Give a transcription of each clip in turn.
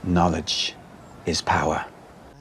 Knowledge is power.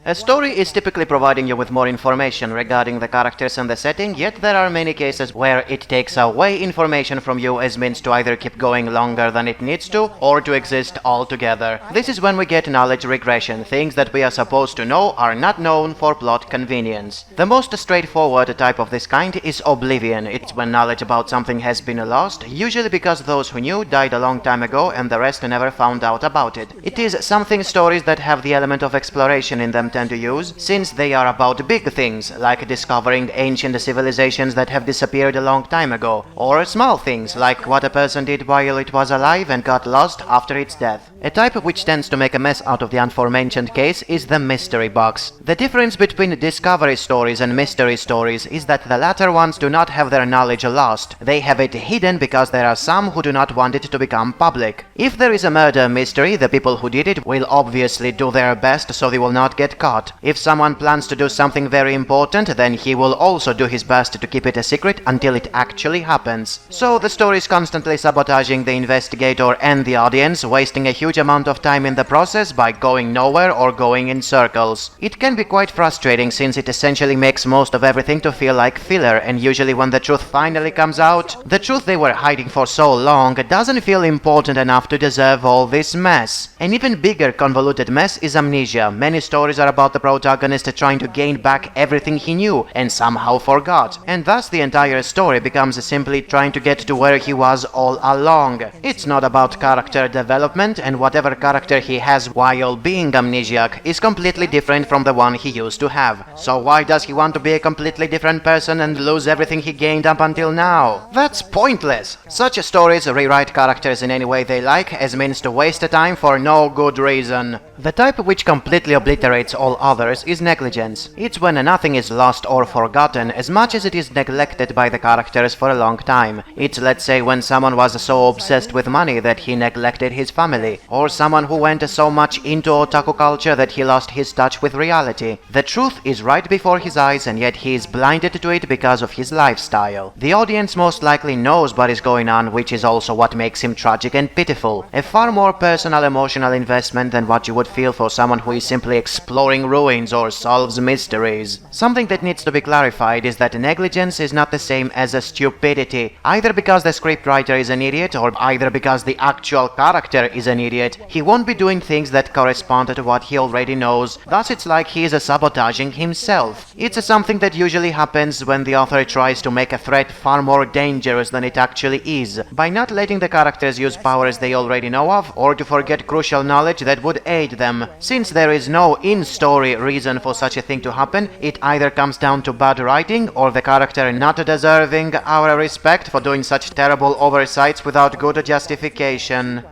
A story is typically providing you with more information regarding the characters and the setting, yet there are many cases where it takes away information from you as means to either keep going longer than it needs to, or to exist altogether. This is when we get knowledge regression. Things that we are supposed to know are not known for plot convenience. The most straightforward type of this kind is oblivion. It's when knowledge about something has been lost, usually because those who knew died a long time ago and the rest never found out about it. It is something stories that have the element of exploration in them tend to use, since they are about big things, like discovering ancient civilizations that have disappeared a long time ago, or small things, like what a person did while it was alive and got lost after its death. A type which tends to make a mess out of the aforementioned case is the mystery box. The difference between discovery stories and mystery stories is that the latter ones do not have their knowledge lost. They have it hidden because there are some who do not want it to become public. If there is a murder mystery, the people who did it will obviously do their best so they will not get caught. If someone plans to do something very important, then he will also do his best to keep it a secret until it actually happens. So the story is constantly sabotaging the investigator and the audience, wasting a huge amount of time in the process by going nowhere or going in circles. It can be quite frustrating since it essentially makes most of everything to feel like filler, and usually when the truth finally comes out, the truth they were hiding for so long doesn't feel important enough to deserve all this mess. An even bigger convoluted mess is amnesia. Many stories are about the protagonist trying to gain back everything he knew and somehow forgot, and thus the entire story becomes simply trying to get to where he was all along. It's not about character development, and whatever character he has while being amnesiac is completely different from the one he used to have. So why does he want to be a completely different person and lose everything he gained up until now? That's pointless. Such stories rewrite characters in any way they like as means to waste time for no good reason. The type which completely obliterates all others is negligence. It's when nothing is lost or forgotten as much as it is neglected by the characters for a long time. It's, let's say, when someone was so obsessed with money that he neglected his family, or someone who went so much into otaku culture that he lost his touch with reality. The truth is right before his eyes and yet he is blinded to it because of his lifestyle. The audience most likely knows what is going on, which is also what makes him tragic and pitiful. A far more personal emotional investment than what you would feel for someone who is simply exploring ruins or solves mysteries. Something that needs to be clarified is that negligence is not the same as a stupidity, either because the scriptwriter is an idiot or either because the actual character is an idiot. He won't be doing things that correspond to what he already knows, thus it's like he is sabotaging himself. It's something that usually happens when the author tries to make a threat far more dangerous than it actually is, by not letting the characters use powers they already know of, or to forget crucial knowledge that would aid them. Since there is no in-story reason for such a thing to happen, it either comes down to bad writing or the character not deserving our respect for doing such terrible oversights without good justification.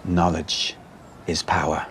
Knowledge is power.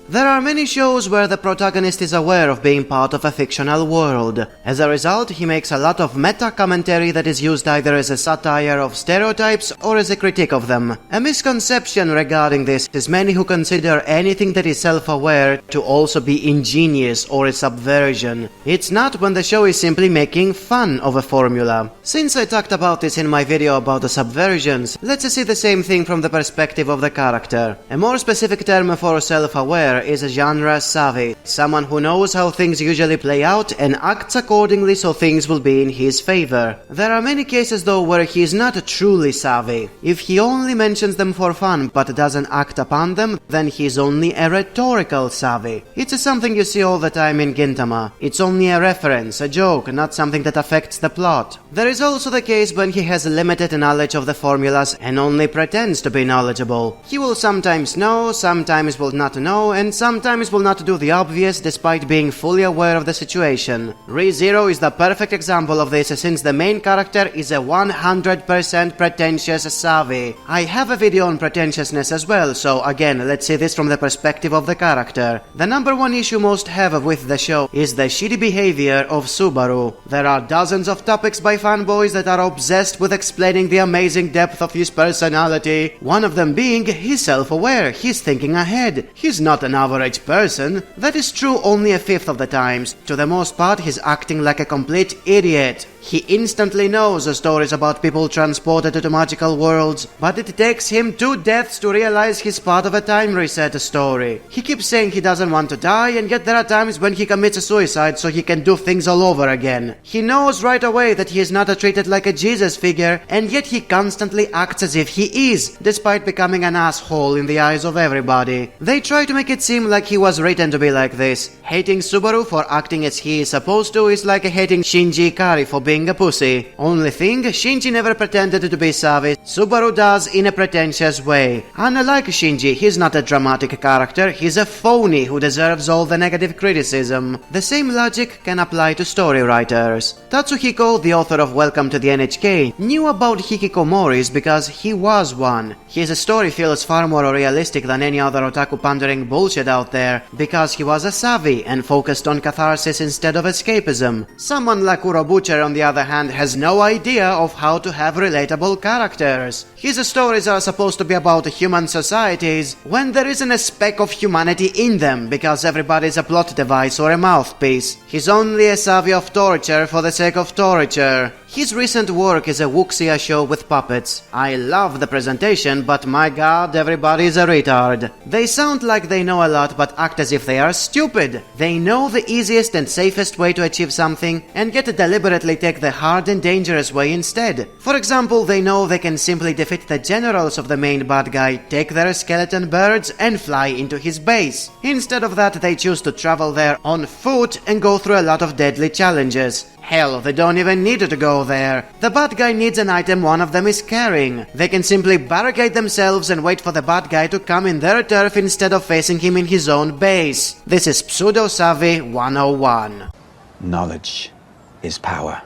There are many shows where the protagonist is aware of being part of a fictional world. As a result, he makes a lot of meta-commentary that is used either as a satire of stereotypes or as a critique of them. A misconception regarding this is many who consider anything that is self-aware to also be ingenious or a subversion. It's not when the show is simply making fun of a formula. Since I talked about this in my video about the subversions, let's see the same thing from the perspective of the character. A more specific term for self-aware is a genre savvy, someone who knows how things usually play out and acts accordingly so things will be in his favor. There are many cases though where he is not truly savvy. If he only mentions them for fun but doesn't act upon them, then he is only a rhetorical savvy. It's something you see all the time in Gintama. It's only a reference, a joke, not something that affects the plot. There is also the case when he has limited knowledge of the formulas and only pretends to be knowledgeable. He will sometimes know, sometimes will not know, and sometimes will not do the obvious despite being fully aware of the situation. ReZero is the perfect example of this since the main character is a 100% pretentious savvy. I have a video on pretentiousness as well, so again, let's see this from the perspective of the character. The number one issue most have with the show is the shitty behavior of Subaru. There are dozens of topics by fanboys that are obsessed with explaining the amazing depth of his personality. One of them being he's self-aware, he's thinking ahead, he's not an average person. That is true only a fifth of the times. To the most part, he's acting like a complete idiot. He instantly knows the stories about people transported to magical worlds, but it takes him 2 deaths to realize he's part of a time reset story. He keeps saying he doesn't want to die, and yet there are times when he commits a suicide so he can do things all over again. He knows right away that he is not treated like a Jesus figure, and yet he constantly acts as if he is, despite becoming an asshole in the eyes of everybody. They try to make it seem like he was written to be like this. Hating Subaru for acting as he is supposed to is like hating Shinji Ikari for being a pussy. Only thing, Shinji never pretended to be savvy. Subaru does in a pretentious way. Unlike Shinji, he's not a dramatic character, he's a phony who deserves all the negative criticism. The same logic can apply to story writers. Tatsuhiko, the author of Welcome to the NHK, knew about hikikomoris because he was one. His story feels far more realistic than any other otaku pandering bullshit out there, because he was a savvy and focused on catharsis instead of escapism. Someone like Urobucher, on the other hand, has no idea of how to have relatable characters. His stories are supposed to be about human societies when there isn't a speck of humanity in them, because everybody's a plot device or a mouthpiece. He's only a savvy of torture for the sake of torture. His recent work is a wuxia show with puppets. I love the presentation, but my god, everybody's a retard. They sound like they know a lot but act as if they are stupid. They know the easiest and safest way to achieve something and yet deliberately take the hard and dangerous way instead. For example, they know they can simply defeat the generals of the main bad guy, take their skeleton birds and fly into his base. Instead of that, they choose to travel there on foot and go through a lot of deadly challenges. Hell, they don't even need to go there. The bad guy needs an item one of them is carrying. They can simply barricade themselves and wait for the bad guy to come in their turf instead of facing him in his own base. This is Pseudo-Savvy 101. Knowledge is power.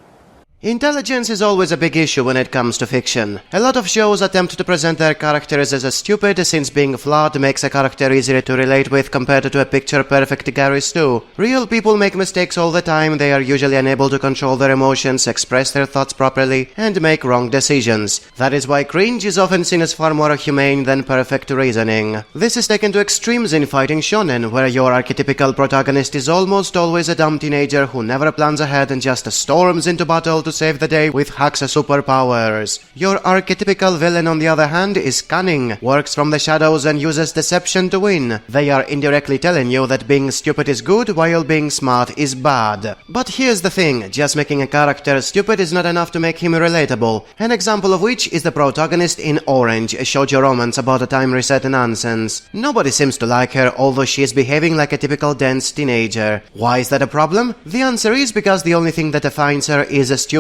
Intelligence is always a big issue when it comes to fiction. A lot of shows attempt to present their characters as stupid, since being flawed makes a character easier to relate with compared to a picture-perfect Gary Stu. Real people make mistakes all the time, they are usually unable to control their emotions, express their thoughts properly, and make wrong decisions. That is why cringe is often seen as far more humane than perfect reasoning. This is taken to extremes in fighting shonen, where your archetypical protagonist is almost always a dumb teenager who never plans ahead and just storms into battle to save the day with hacks superpowers. Your archetypical villain, on the other hand, is cunning, works from the shadows and uses deception to win. They are indirectly telling you that being stupid is good while being smart is bad. But here's the thing, just making a character stupid is not enough to make him relatable. An example of which is the protagonist in Orange, a shoujo romance about a time reset nonsense. Nobody seems to like her, although she is behaving like a typical dense teenager. Why is that a problem? The answer is because the only thing that defines her is a stupidity.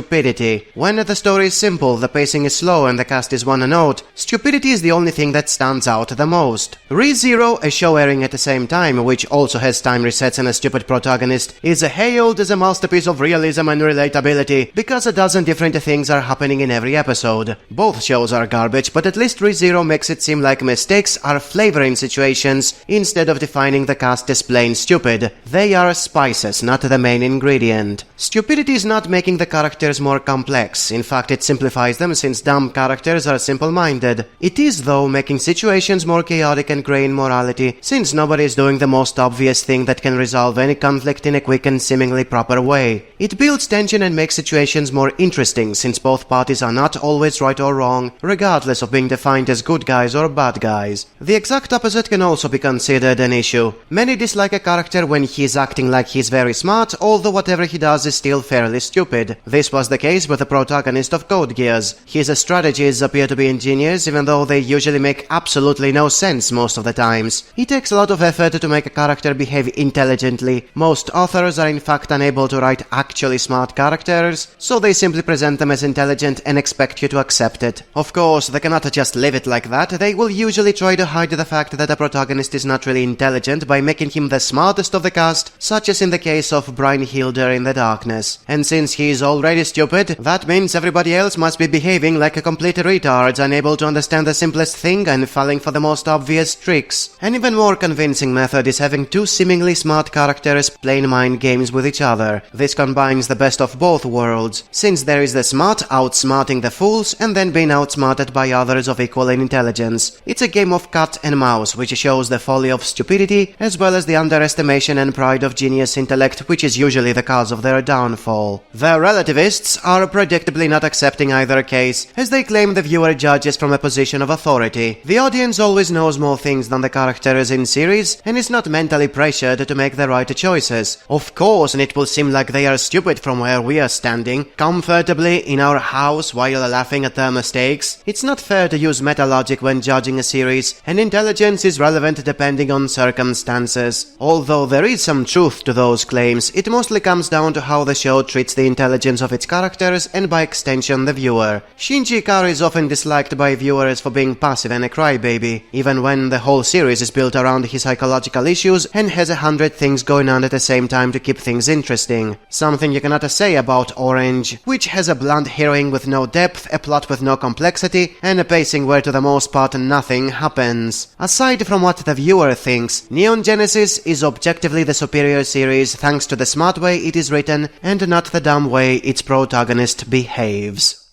When the story is simple, the pacing is slow and the cast is one note, stupidity is the only thing that stands out the most. ReZero, a show airing at the same time, which also has time resets and a stupid protagonist, is hailed as a masterpiece of realism and relatability because a dozen different things are happening in every episode. Both shows are garbage, but at least ReZero makes it seem like mistakes are flavoring situations instead of defining the cast as plain stupid. They are spices, not the main ingredient. Stupidity is not making the characters more complex. In fact, it simplifies them, since dumb characters are simple-minded. It is, though, making situations more chaotic and gray in morality, since nobody is doing the most obvious thing that can resolve any conflict in a quick and seemingly proper way. It builds tension and makes situations more interesting, since both parties are not always right or wrong, regardless of being defined as good guys or bad guys. The exact opposite can also be considered an issue. Many dislike a character when he's acting like he's very smart, although whatever he does is still fairly stupid. This was the case with the protagonist of Code Geass. His strategies appear to be ingenious, even though they usually make absolutely no sense most of the times. It takes a lot of effort to make a character behave intelligently. Most authors are in fact unable to write actually smart characters, so they simply present them as intelligent and expect you to accept it. Of course, they cannot just leave it like that. They will usually try to hide the fact that the protagonist is not really intelligent by making him the smartest of the cast, such as in the case of Brian Hilder in The Darkness. And since he is already stupid, that means everybody else must be behaving like a complete retard, unable to understand the simplest thing and falling for the most obvious tricks. An even more convincing method is having two seemingly smart characters playing mind games with each other. This combines the best of both worlds, since there is the smart outsmarting the fools and then being outsmarted by others of equal intelligence. It's a game of cat and mouse, which shows the folly of stupidity as well as the underestimation and pride of genius intellect, which is usually the cause of their downfall. The relativist protagonists are predictably not accepting either case, as they claim the viewer judges from a position of authority. The audience always knows more things than the characters in series, and is not mentally pressured to make the right choices. Of course, and it will seem like they are stupid from where we are standing, comfortably in our house while laughing at their mistakes. It's not fair to use meta-logic when judging a series, and intelligence is relevant depending on circumstances. Although there is some truth to those claims, it mostly comes down to how the show treats the intelligence of its characters and by extension the viewer. Shinji Ikari is often disliked by viewers for being passive and a crybaby, even when the whole series is built around his psychological issues and has 100 things going on at the same time to keep things interesting. Something you cannot say about Orange, which has a blunt heroine with no depth, a plot with no complexity, and a pacing where to the most part nothing happens. Aside from what the viewer thinks, Neon Genesis is objectively the superior series thanks to the smart way it is written and not the dumb way its protagonist behaves.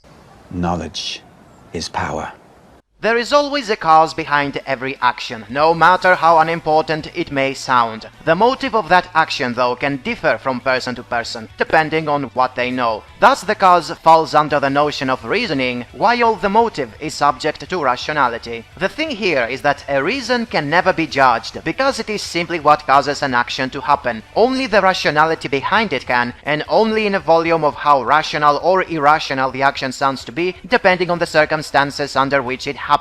Knowledge is power. There is always a cause behind every action, no matter how unimportant it may sound. The motive of that action, though, can differ from person to person, depending on what they know. Thus, the cause falls under the notion of reasoning, while the motive is subject to rationality. The thing here is that a reason can never be judged, because it is simply what causes an action to happen. Only the rationality behind it can, and only in a volume of how rational or irrational the action sounds to be, depending on the circumstances under which it happened.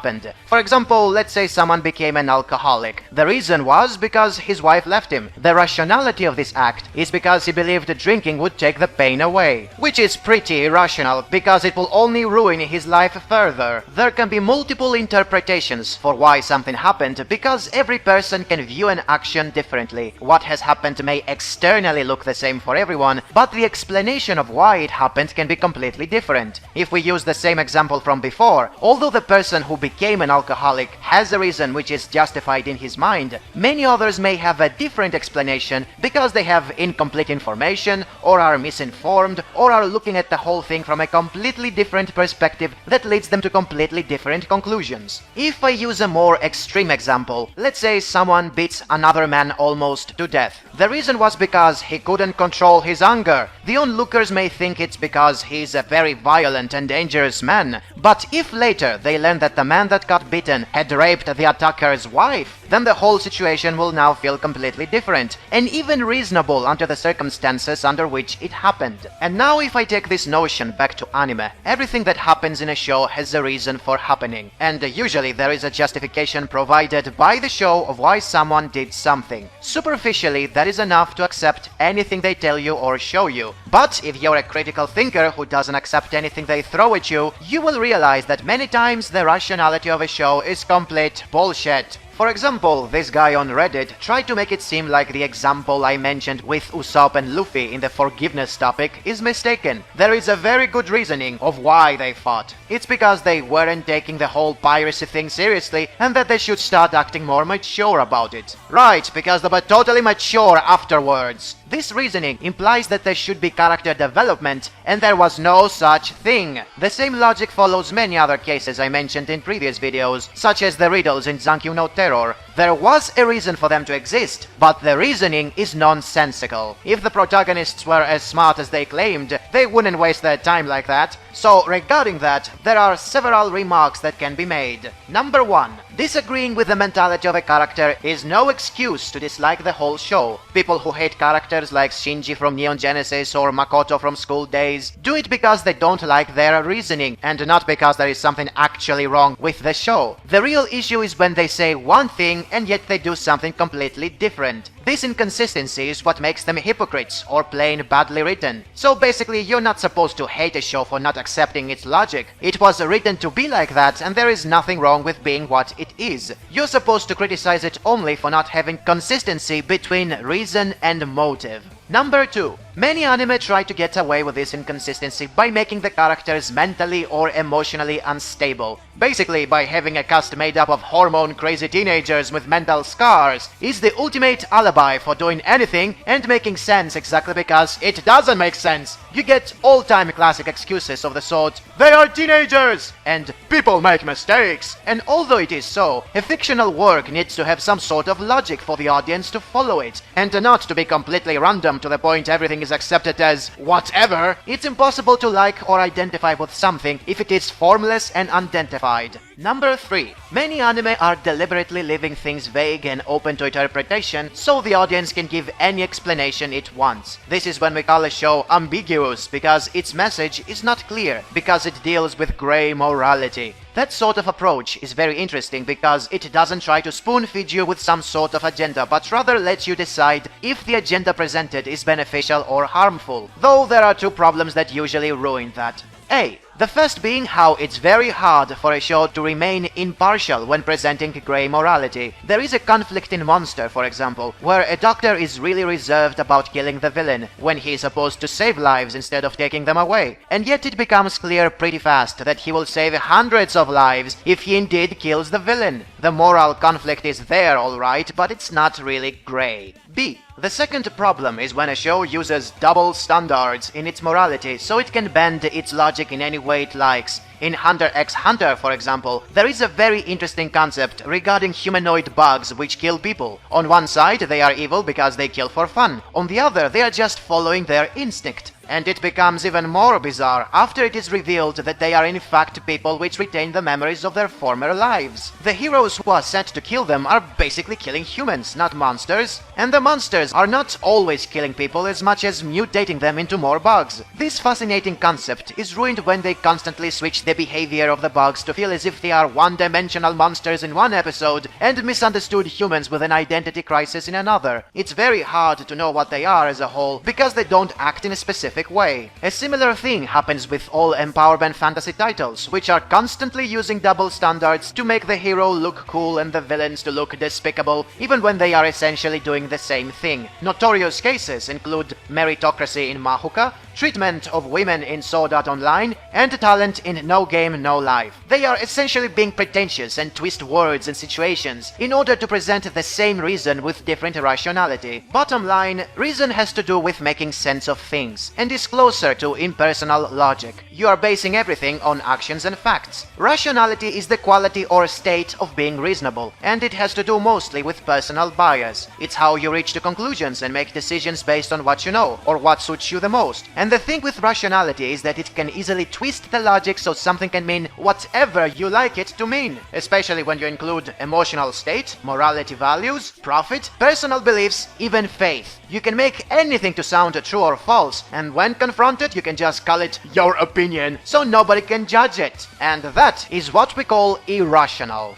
For example, let's say someone became an alcoholic. The reason was because his wife left him. The rationality of this act is because he believed drinking would take the pain away, which is pretty irrational because it will only ruin his life further. There can be multiple interpretations for why something happened because every person can view an action differently. What has happened may externally look the same for everyone, but the explanation of why it happened can be completely different. If we use the same example from before, although the person who became an alcoholic has a reason which is justified in his mind, many others may have a different explanation because they have incomplete information, or are misinformed, or are looking at the whole thing from a completely different perspective that leads them to completely different conclusions. If I use a more extreme example, let's say someone beats another man almost to death. The reason was because he couldn't control his anger. The onlookers may think it's because he's a very violent and dangerous man, but if later they learn that the man that got bitten had raped the attacker's wife, then the whole situation will now feel completely different, and even reasonable under the circumstances under which it happened. And now if I take this notion back to anime, everything that happens in a show has a reason for happening, and usually there is a justification provided by the show of why someone did something. Superficially, that is enough to accept anything they tell you or show you. But if you're a critical thinker who doesn't accept anything they throw at you, you will realize that many times the rationality of a show is complete bullshit. For example, this guy on Reddit tried to make it seem like the example I mentioned with Usopp and Luffy in the forgiveness topic is mistaken. There is a very good reasoning of why they fought. It's because they weren't taking the whole piracy thing seriously and that they should start acting more mature about it. Right, because they were totally mature afterwards. This reasoning implies that there should be character development, and there was no such thing. The same logic follows many other cases I mentioned in previous videos, such as the riddles in Zankyu no Terror. There was a reason for them to exist, but the reasoning is nonsensical. If the protagonists were as smart as they claimed, they wouldn't waste their time like that. So regarding that, there are several remarks that can be made. Number 1. Disagreeing with the mentality of a character is no excuse to dislike the whole show. People who hate characters like Shinji from Neon Genesis or Makoto from School Days do it because they don't like their reasoning, and not because there is something actually wrong with the show. The real issue is when they say one thing and yet they do something completely different. This inconsistency is what makes them hypocrites or plain badly written. So basically, you're not supposed to hate a show for not accepting its logic. It was written to be like that, and there is nothing wrong with being what it is. You're supposed to criticize it only for not having consistency between reason and motive. Number 2. Many anime try to get away with this inconsistency by making the characters mentally or emotionally unstable. Basically, by having a cast made up of hormone-crazy teenagers with mental scars is the ultimate alibi for doing anything and making sense exactly because it doesn't make sense. You get all-time classic excuses of the sort, "They are teenagers!" and "People make mistakes!" And although it is so, a fictional work needs to have some sort of logic for the audience to follow it, and not to be completely random to the point everything is accepted as whatever, it's impossible to like or identify with something if it is formless and unidentified. Number 3. Many anime are deliberately leaving things vague and open to interpretation so the audience can give any explanation it wants. This is when we call a show ambiguous because its message is not clear, because it deals with grey morality. That sort of approach is very interesting because it doesn't try to spoon-feed you with some sort of agenda, but rather lets you decide if the agenda presented is beneficial or harmful, though there are two problems that usually ruin that. A. The first being how it's very hard for a show to remain impartial when presenting grey morality. There is a conflict in Monster, for example, where a doctor is really reserved about killing the villain, when he is supposed to save lives instead of taking them away. And yet it becomes clear pretty fast that he will save hundreds of lives if he indeed kills the villain. The moral conflict is there, alright, but it's not really grey. B. The second problem is when a show uses double standards in its morality so it can bend its logic in any way it likes. In Hunter x Hunter, for example, there is a very interesting concept regarding humanoid bugs which kill people. On one side, they are evil because they kill for fun. On the other, they are just following their instinct. And it becomes even more bizarre after it is revealed that they are in fact people which retain the memories of their former lives. The heroes who are sent to kill them are basically killing humans, not monsters. And the monsters are not always killing people as much as mutating them into more bugs. This fascinating concept is ruined when they constantly switch the behavior of the bugs to feel as if they are one-dimensional monsters in one episode and misunderstood humans with an identity crisis in another. It's very hard to know what they are as a whole because they don't act in a specific way. A similar thing happens with all empowerment fantasy titles, which are constantly using double standards to make the hero look cool and the villains to look despicable, even when they are essentially doing the same thing. Notorious cases include meritocracy in Mahuka, treatment of women in Sword Art Online, and talent in No Game No Life. They are essentially being pretentious and twist words and situations in order to present the same reason with different rationality. Bottom line, reason has to do with making sense of things, and is closer to impersonal logic. You are basing everything on actions and facts. Rationality is the quality or state of being reasonable, and it has to do mostly with personal bias. It's how you reach to conclusions and make decisions based on what you know, or what suits you the most. And the thing with rationality is that it can easily twist the logic so something can mean whatever you like it to mean, especially when you include emotional state, morality values, profit, personal beliefs, even faith. You can make anything to sound true or false, and when confronted you can just call it your opinion, so nobody can judge it. And that is what we call irrational.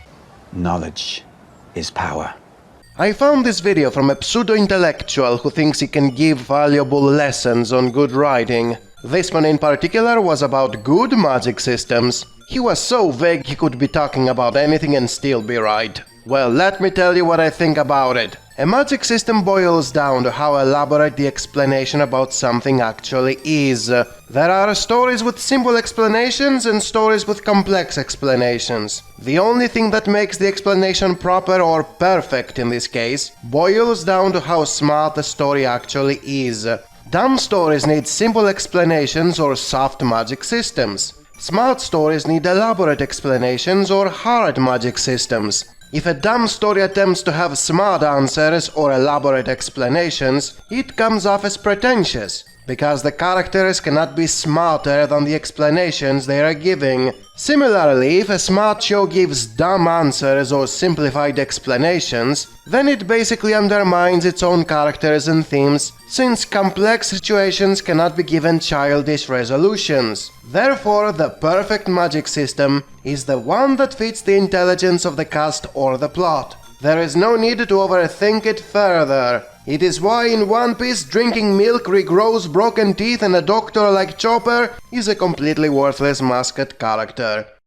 Knowledge is power. I found this video from a pseudo-intellectual who thinks he can give valuable lessons on good writing. This one in particular was about good magic systems. He was so vague he could be talking about anything and still be right. Well, let me tell you what I think about it. A magic system boils down to how elaborate the explanation about something actually is. There are stories with simple explanations and stories with complex explanations. The only thing that makes the explanation proper or perfect in this case boils down to how smart the story actually is. Dumb stories need simple explanations or soft magic systems. Smart stories need elaborate explanations or hard magic systems. If a dumb story attempts to have smart answers or elaborate explanations, it comes off as pretentious, because the characters cannot be smarter than the explanations they are giving. Similarly, if a smart show gives dumb answers or simplified explanations, then it basically undermines its own characters and themes, since complex situations cannot be given childish resolutions. Therefore, the perfect magic system is the one that fits the intelligence of the cast or the plot. There is no need to overthink it further. It is why in One Piece drinking milk regrows broken teeth and a doctor like Chopper is a completely worthless mascot character.